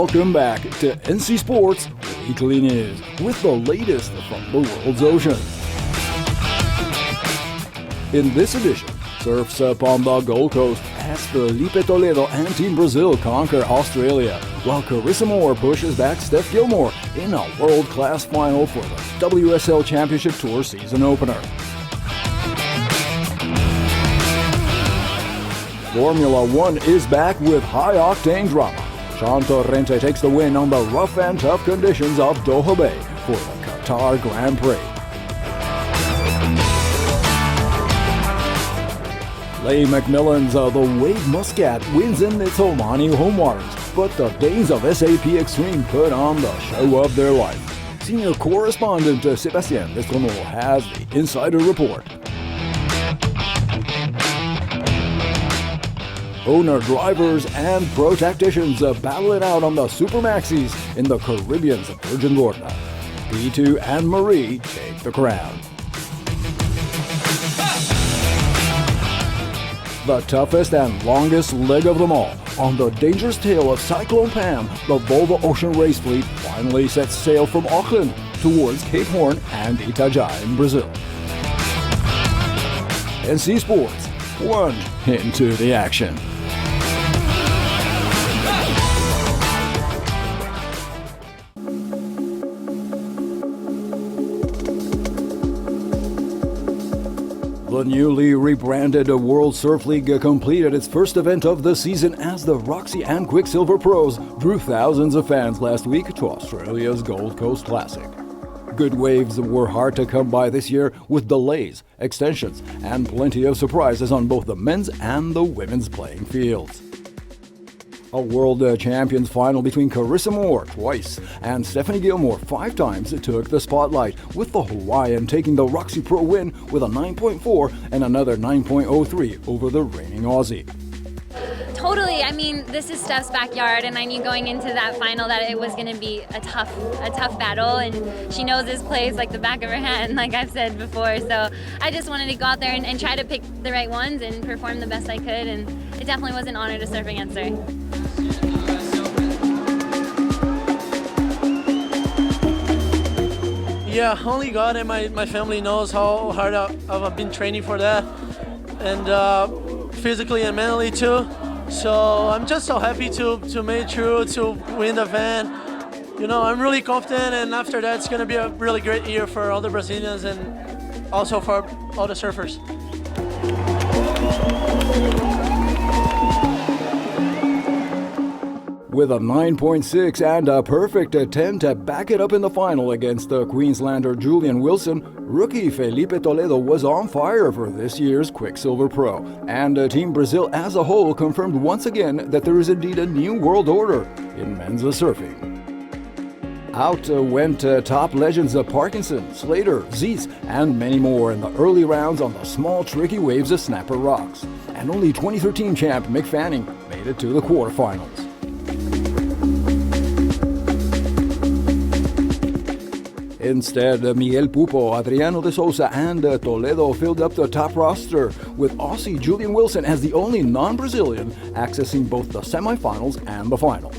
Welcome back to NC Sports Weekly News with the latest from the world's oceans. In this edition, surfs up on the Gold Coast as Felipe Toledo and Team Brazil conquer Australia, while Carissa Moore pushes back Steph Gilmore in a world-class final for the WSL Championship Tour season opener. Formula One is back with high-octane drama. Shaun Torrente takes the win on the rough and tough conditions of Doha Bay for the Qatar Grand Prix. Leigh McMillan's The Wave Muscat wins in its Omani homewaters, but the Danes of SAP Extreme put on the show of their life. Senior correspondent Sebastien Destremau has the insider report. Owner, drivers, and pro tacticians battle it out on the Super-Maxis in the Caribbean's Virgin Gorda. P2 and Marie take the crown. The toughest and longest leg of them all, on the dangerous tail of Cyclone Pam, the Volvo Ocean Race Fleet finally sets sail from Auckland towards Cape Horn and Itajaí in Brazil. NC Sports, one into the action. The newly rebranded World Surf League completed its first event of the season as the Roxy and Quicksilver Pros drew thousands of fans last week to Australia's Gold Coast Classic. Good waves were hard to come by this year, with delays, extensions, and plenty of surprises on both the men's and the women's playing fields. A World Champions final between Carissa Moore twice and Steph Gilmore 5 times took the spotlight, with the Hawaiian taking the Roxy Pro win with a 9.4 and another 9.03 over the reigning Aussie. Totally. I mean, this is Steph's backyard, and I knew going into that final that it was going to be a tough battle, and she knows this place like the back of her hand, like I've said before. So I just wanted to go out there and try to pick the right ones and perform the best I could, and it definitely was an honor to surf against her. Yeah, only God and my family knows how hard I've been training for that, and physically and mentally too. So I'm just so happy to make it through, to win the event. You know, I'm really confident, and after that it's going to be a really great year for all the Brazilians and also for all the surfers. With a 9.6 and a perfect 10 to back it up in the final against the Queenslander Julian Wilson, rookie Felipe Toledo was on fire for this year's Quicksilver Pro, and Team Brazil as a whole confirmed once again that there is indeed a new world order in men's surfing. Out went top legends Parkinson, Slater, Zeitz, and many more in the early rounds on the small tricky waves of Snapper Rocks, and only 2013 champ Mick Fanning made it to the quarterfinals. Instead, Miguel Pupo, Adriano de Souza, and Toledo filled up the top roster, with Aussie Julian Wilson as the only non-Brazilian accessing both the semifinals and the final.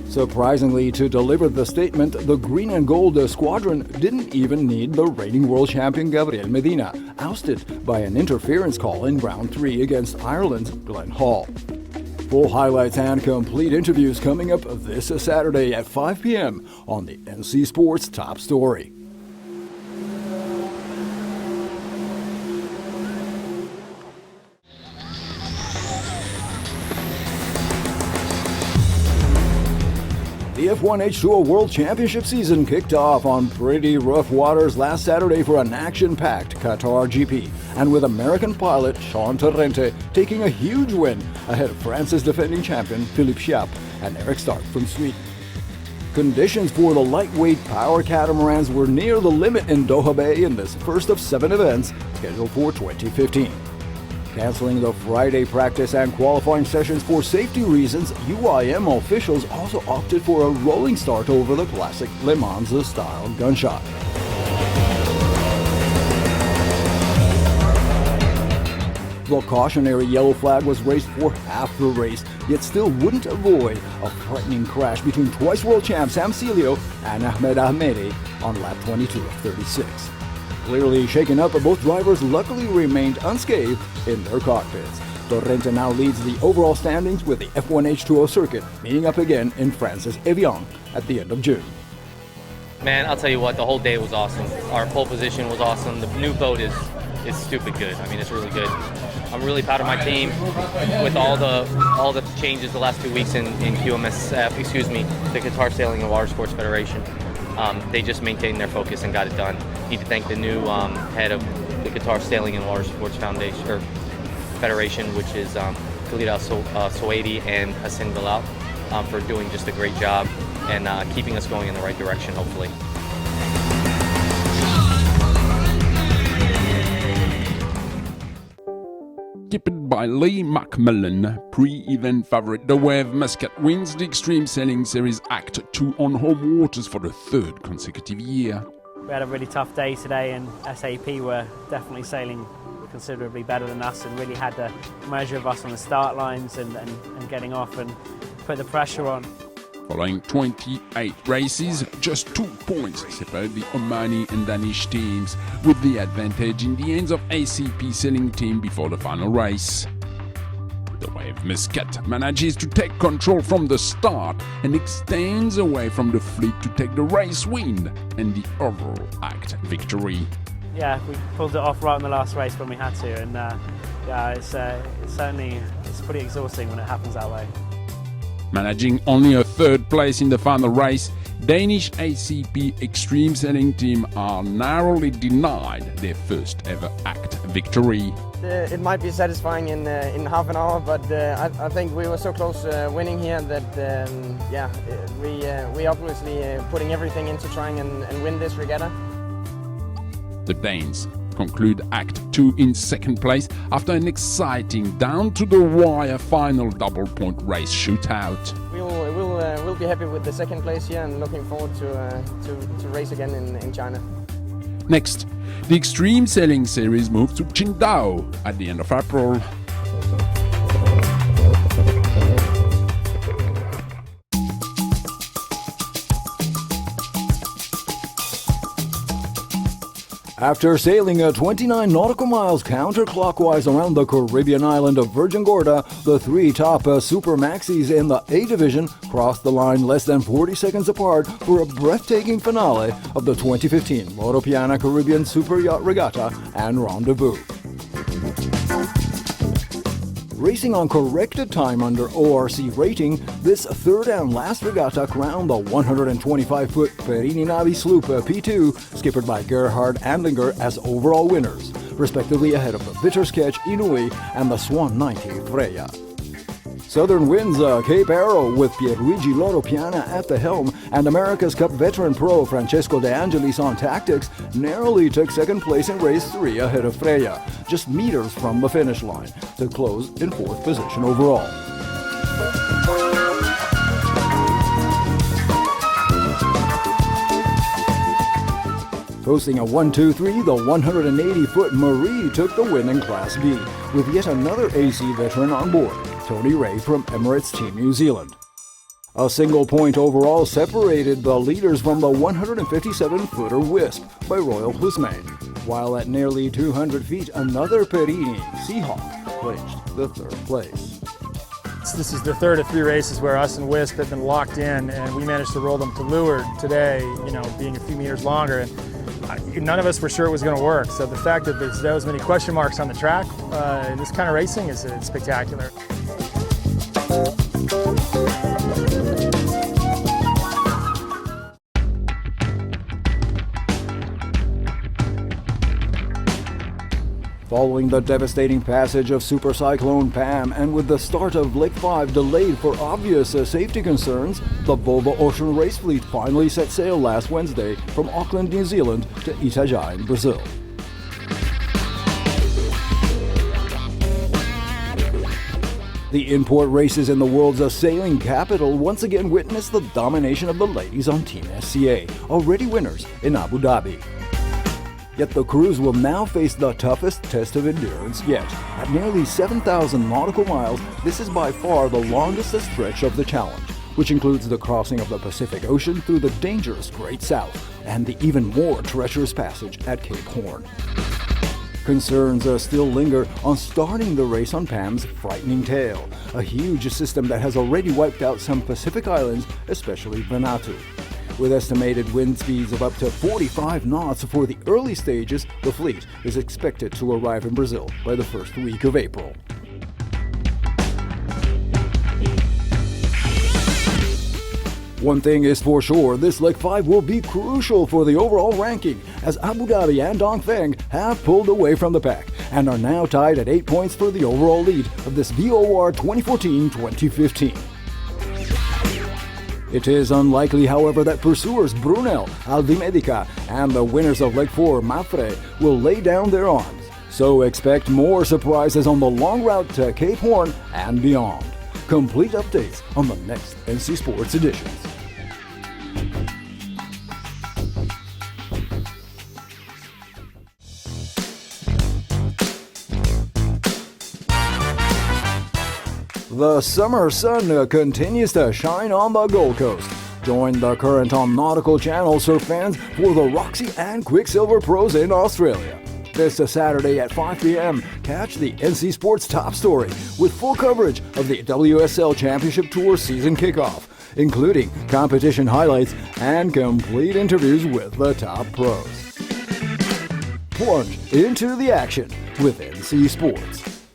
Surprisingly, to deliver the statement, the green and gold squadron didn't even need the reigning world champion Gabriel Medina, ousted by an interference call in round 3 against Ireland's Glenn Hall. Full highlights and complete interviews coming up this Saturday at 5 p.m. on the NC Sports Top Story. The F1 H2O World Championship season kicked off on pretty rough waters last Saturday for an action-packed Qatar GP, and with American pilot Shaun Torrente taking a huge win ahead of France's defending champion Felipe and Eric Stark from Sweden. Conditions for the lightweight power catamarans were near the limit in Doha Bay in this first of 7 events scheduled for 2015. Canceling the Friday practice and qualifying sessions for safety reasons, UIM officials also opted for a rolling start over the classic Le Mans-style gunshot. The cautionary yellow flag was raised for half the race, yet still wouldn't avoid a frightening crash between twice world champ Sam Celio and Ahmed Ahmedi on lap 22 of 36. Clearly shaken up, both drivers luckily remained unscathed in their cockpits. Torrente now leads the overall standings with the F1 H2O circuit, meeting up again in France's Evian at the end of June. Man, I'll tell you what, the whole day was awesome. Our pole position was awesome. The new boat is stupid good. I mean, it's really good. I'm really proud of my team with all the changes the last 2 weeks in QMS, the Qatar Sailing and Water Sports Federation. They just maintained their focus and got it done. Need to thank the new head of the Qatar Sailing and Water Sports Foundation or Federation, which is Khalid Al-Suwaidi and Hassan Bilal, for doing just a great job and keeping us going in the right direction, hopefully. Kept by Leigh McMillan, pre-event favorite The Wave Muscat wins the Extreme Sailing Series Act 2 on home waters for the third consecutive year. We had a really tough day today, and SAP were definitely sailing considerably better than us and really had the measure of us on the start lines and getting off and put the pressure on. Following 28 races, just 2 points separate the Omani and Danish teams, with the advantage in the hands of ACP sailing team before the final race. The Wave Muscat manages to take control from the start and extends away from the fleet to take the race win and the overall act victory. Yeah, we pulled it off right in the last race when we had to, and it's pretty exhausting when it happens that way. Managing only a third place in the final race, Danish ACP Extreme Sailing team are narrowly denied their first ever act victory. It might be satisfying in half an hour, but I think we were so close winning here that we obviously putting everything into trying and win this regatta. The Danes conclude Act 2 in second place after an exciting down-to-the-wire final double-point race shootout. We'll be happy with the second place here and looking forward to race again in China. Next, the Extreme Sailing Series moves to Qingdao at the end of April. After sailing 29 nautical miles counterclockwise around the Caribbean island of Virgin Gorda, the 3 top Super-Maxis in the A division crossed the line less than 40 seconds apart for a breathtaking finale of the 2015 Loro Piana Caribbean Super Yacht Regatta and Rendezvous. Racing on corrected time under ORC rating, this third and last regatta crowned the 125-foot Perini Navi sloop P2, skippered by Gerhard Andlinger, as overall winners, respectively ahead of the Bitter Sketch Inui and the Swan 90 Freya. Southern wins Cape Arrow with Pierluigi Loro Piana at the helm, and America's Cup veteran pro Francesco De Angelis on tactics narrowly took second place in race 3 ahead of Freya, just meters from the finish line, to close in 4th position overall. Posting a 1-2-3, the 180-foot Marie took the win in Class B, with yet another AC veteran on board, Tony Ray from Emirates Team New Zealand. A single point overall separated the leaders from the 157-footer Wisp by Royal Husmain, while at nearly 200 feet, another Perini Seahawk clinched the 3rd place. This is the third of 3 races where us and Wisp have been locked in, and we managed to roll them to leeward today, being a few meters longer. And none of us were sure it was going to work. So the fact that there's those many question marks on the track in this kind of racing is spectacular. Following the devastating passage of Super Cyclone Pam and with the start of Lake 5 delayed for obvious safety concerns, the Volvo Ocean Race Fleet finally set sail last Wednesday from Auckland, New Zealand to Itajaí in Brazil. The import races in the world's sailing capital once again witnessed the domination of the ladies on Team SCA, already winners in Abu Dhabi. Yet the crews will now face the toughest test of endurance yet. At nearly 7,000 nautical miles, this is by far the longest stretch of the challenge, which includes the crossing of the Pacific Ocean through the dangerous Great South and the even more treacherous passage at Cape Horn. Concerns still linger on starting the race on Pam's frightening tail, a huge system that has already wiped out some Pacific islands, especially Vanuatu. With estimated wind speeds of up to 45 knots for the early stages, the fleet is expected to arrive in Brazil by the first week of April. One thing is for sure, this Leg 5 will be crucial for the overall ranking, as Abu Dhabi and Dongfeng have pulled away from the pack and are now tied at 8 points for the overall lead of this VOR 2014-2015. It is unlikely, however, that pursuers Brunel, Aldimedica, and the winners of Leg 4, Mafre, will lay down their arms. So expect more surprises on the long route to Cape Horn and beyond. Complete updates on the next NC Sports editions. The summer sun continues to shine on the Gold Coast. Join the current on Nautical Channel surf fans for the Roxy and Quicksilver Pros in Australia. This Saturday at 5 p.m., catch the NC Sports Top Story with full coverage of the WSL Championship Tour season kickoff, including competition highlights and complete interviews with the top pros. Plunge into the action with NC Sports.